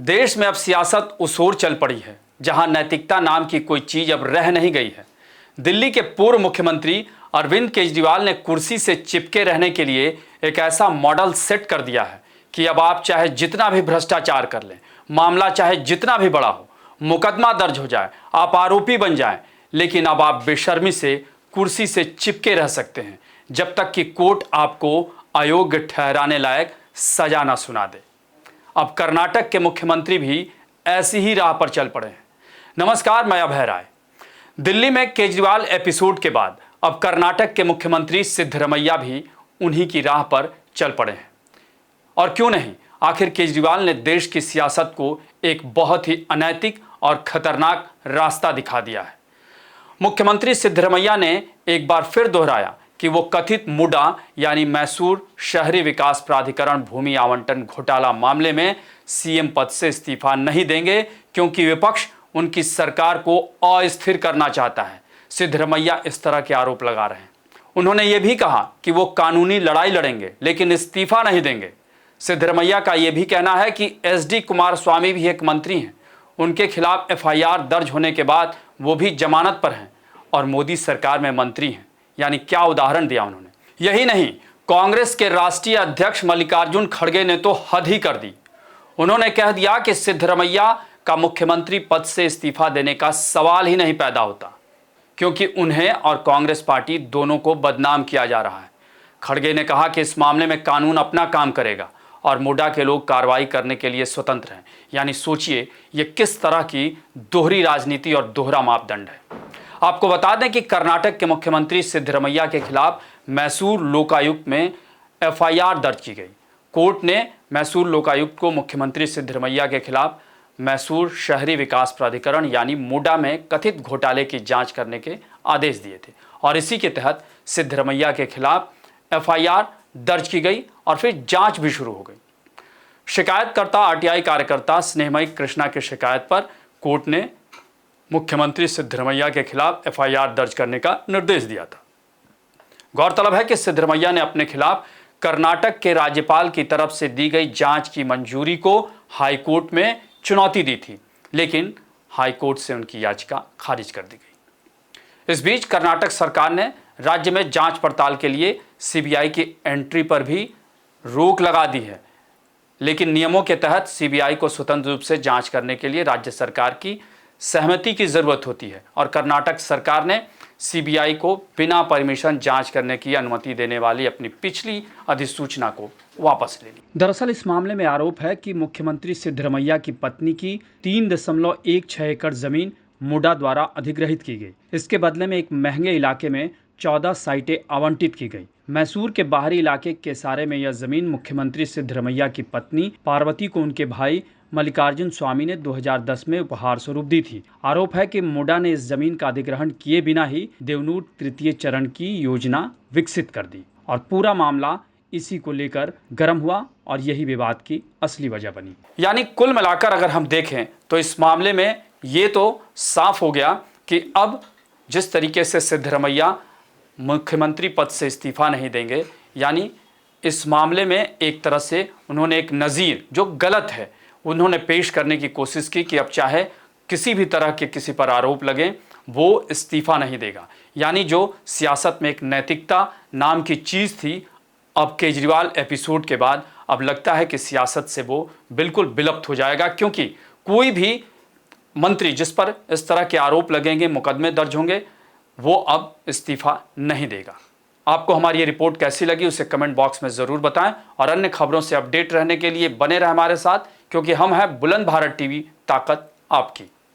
देश में अब सियासत उस ओर चल पड़ी है जहां नैतिकता नाम की कोई चीज अब रह नहीं गई है। दिल्ली के पूर्व मुख्यमंत्री अरविंद केजरीवाल ने कुर्सी से चिपके रहने के लिए एक ऐसा मॉडल सेट कर दिया है कि अब आप चाहे जितना भी भ्रष्टाचार कर लें, मामला चाहे जितना भी बड़ा हो, मुकदमा दर्ज हो जाए, आप आरोपी बन जाएं, लेकिन अब आप बेशर्मी से कुर्सी से चिपके रह सकते हैं जब तक कि कोर्ट आपको अयोग्य ठहराने लायक सजा न सुना दे। अब कर्नाटक के मुख्यमंत्री भी ऐसी ही राह पर चल पड़े हैं। नमस्कार, मैं अभय राय। दिल्ली में केजरीवाल एपिसोड के बाद अब कर्नाटक के मुख्यमंत्री सिद्धरमैया भी उन्हीं की राह पर चल पड़े हैं। और क्यों नहीं, आखिर केजरीवाल ने देश की सियासत को एक बहुत ही अनैतिक और खतरनाक रास्ता दिखा दिया है। मुख्यमंत्री सिद्धरमैया ने एक बार फिर दोहराया कि वो कथित मुडा यानी मैसूर शहरी विकास प्राधिकरण भूमि आवंटन घोटाला मामले में सीएम पद से इस्तीफा नहीं देंगे क्योंकि विपक्ष उनकी सरकार को अस्थिर करना चाहता है। सिद्धरमैया इस तरह के आरोप लगा रहे हैं। उन्होंने ये भी कहा कि वो कानूनी लड़ाई लड़ेंगे लेकिन इस्तीफा नहीं देंगे। सिद्धरमैया का यह भी कहना है कि एसडी कुमारस्वामी भी एक मंत्री हैं, उनके खिलाफ एफआईआर दर्ज होने के बाद वो भी जमानत पर हैं और मोदी सरकार में मंत्री हैं। यानी क्या उदाहरण दिया उन्होंने। यही नहीं, कांग्रेस के राष्ट्रीय अध्यक्ष मल्लिकार्जुन खड़गे ने तो हद ही कर दी। उन्होंने कह दिया कि सिद्धरमैया का मुख्यमंत्री पद से इस्तीफा देने का सवाल ही नहीं पैदा होता क्योंकि उन्हें और कांग्रेस पार्टी दोनों को बदनाम किया जा रहा है। खड़गे ने कहा कि इस मामले में कानून अपना काम करेगा और मुडा के लोग कार्रवाई करने के लिए स्वतंत्र हैं। यानी सोचिए ये किस तरह की दोहरी राजनीति और दोहरा मापदंड है। आपको बता दें कि कर्नाटक के मुख्यमंत्री सिद्धरमैया के खिलाफ मैसूर लोकायुक्त में एफआईआर दर्ज की गई। कोर्ट ने मैसूर लोकायुक्त को मुख्यमंत्री सिद्धरमैया के खिलाफ मैसूर शहरी विकास प्राधिकरण यानी मुडा में कथित घोटाले की जांच करने के आदेश दिए थे और इसी के तहत सिद्धरमैया के खिलाफ एफआईआर दर्ज की गई और फिर जांच भी शुरू हो गई। शिकायतकर्ता आरटीआई कार्यकर्ता स्नेहमयी कृष्णा की शिकायत पर कोर्ट ने मुख्यमंत्री सिद्धरमैया के खिलाफ एफआईआर दर्ज करने का निर्देश दिया था। गौरतलब है कि सिद्धरमैया ने अपने खिलाफ कर्नाटक के राज्यपाल की तरफ से दी गई जांच की मंजूरी को हाईकोर्ट में चुनौती दी थी, लेकिन हाईकोर्ट से उनकी याचिका खारिज कर दी गई। इस बीच कर्नाटक सरकार ने राज्य में जांच पड़ताल के लिए सीबीआई की एंट्री पर भी रोक लगा दी है, लेकिन नियमों के तहत सीबीआई को स्वतंत्र रूप से जांच करने के लिए राज्य सरकार की सहमति की जरूरत होती है और कर्नाटक सरकार ने सीबीआई को बिना परमिशन जांच करने की अनुमति देने वाली अपनी पिछली अधिसूचना को वापस ले ली। दरअसल इस मामले में आरोप है कि मुख्यमंत्री सिद्धरमैया की पत्नी की 3.16 एकड़ जमीन मुडा द्वारा अधिग्रहित की गई। इसके बदले में एक महंगे इलाके में 14 साइटें आवंटित की गई। मैसूर के बाहरी इलाके केसारे में यह जमीन मुख्यमंत्री सिद्धरमैया की पत्नी पार्वती को उनके भाई मल्लिकार्जुन स्वामी ने 2010 में उपहार स्वरूप दी थी। आरोप है कि मुडा ने इस जमीन का अधिग्रहण किए बिना ही देवनूर तृतीय चरण की योजना विकसित कर दी और पूरा मामला इसी को लेकर गर्म हुआ और यही विवाद की असली वजह बनी। यानी कुल मिलाकर अगर हम देखें तो इस मामले में ये तो साफ हो गया कि अब जिस तरीके से सिद्धरमैया मुख्यमंत्री पद से इस्तीफा नहीं देंगे, यानी इस मामले में एक तरह से उन्होंने एक नज़ीर जो गलत है उन्होंने पेश करने की कोशिश की कि अब चाहे किसी भी तरह के किसी पर आरोप लगे वो इस्तीफा नहीं देगा। यानी जो सियासत में एक नैतिकता नाम की चीज़ थी, अब केजरीवाल एपिसोड के बाद अब लगता है कि सियासत से वो बिल्कुल विलुप्त हो जाएगा क्योंकि कोई भी मंत्री जिस पर इस तरह के आरोप लगेंगे, मुकदमे दर्ज होंगे, वो अब इस्तीफा नहीं देगा। आपको हमारी ये रिपोर्ट कैसी लगी उसे कमेंट बॉक्स में ज़रूर बताएं और अन्य खबरों से अपडेट रहने के लिए बने रहें हमारे साथ, क्योंकि हम हैं बुलंद भारत टीवी, ताकत आपकी।